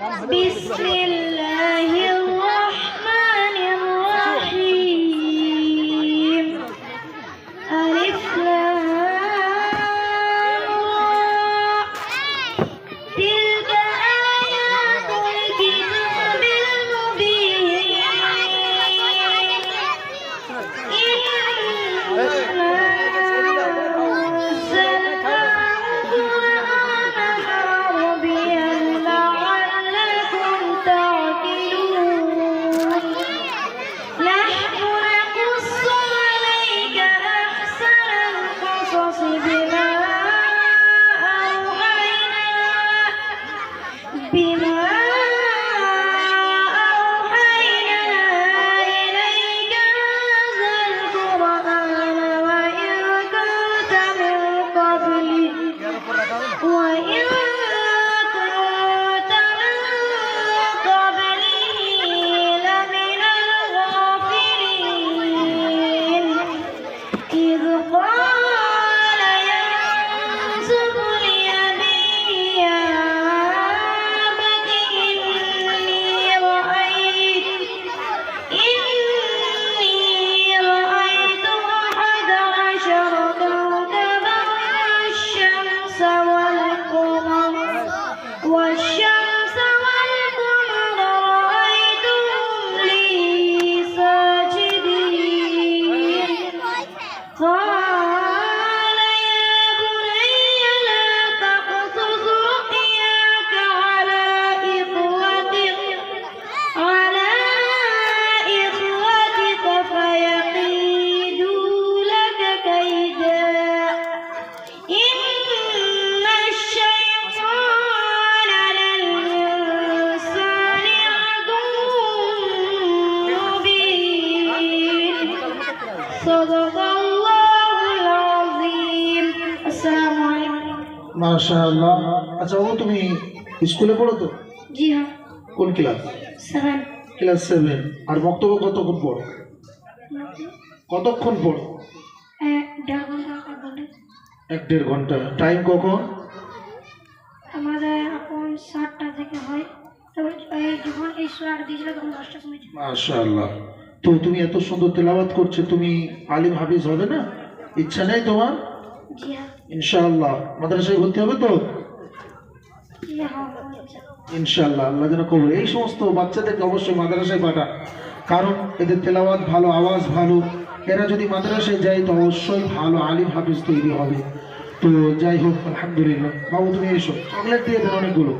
بسم الله الرحمن الرحيم ألف لام را تلك آيات الكتاب المبين بما أوحينا إليك هذا القرآن وإن كنت من قبله لمن الغافلين إذ قال يوسف لأبيه يا أبت إني رأيت 11 كوكبا والشمس والقمر رأيتهم لي ساجدين قال يا بني لا تقصص رؤياك على إخوتك فيكيدوا لك كيدا إن الشيطان للإنسان عدو مبين صدق الله العظيم السلام عليكم মাশাআল্লাহ। আচ্ছা ও তুমি স্কুলে পড়ো তো? জি হ্যাঁ কোন ক্লাস? 7 ক্লাস 7। আর বক্তব্য কতক্ষণ পড়ো? কতক্ষণ পড়ো? 1-1.5 ঘন্টা। টাইম কখন? আমাদের এখন 7টা থেকে হয়, তবে যখন এই সূরাটা দিয়েছিল তখন 10টার সময় ছিল। মাশাআল্লাহ। তো তুমি এত সুন্দর তেলাওয়াত করছো, তুমি আলিম হাফিজ হবে না? ইচ্ছা নেই তোমার? জি হ্যাঁ ইনশাআল্লাহ মাদ্রাসায় ভর্তি হবে তো? জি হ্যাঁ ইনশাআল্লাহ আল্লাহ যেন কবুল। এই সমস্ত বাচ্চাদেরকে অবশ্যই মাদ্রাসায় পাঠা, কারণ এদের তেলাওয়াত ভালো, আওয়াজ ভালো। এরা যদি মাদ্রাসায় যায় তো অবশ্যই ভালো আলিম হাফিজ তৈরি হবে। তো যাই হোক, আলহামদুলিল্লাহ। বাবু তুমি এসো, চকলেট দিয়ে দেন অনেকগুলো।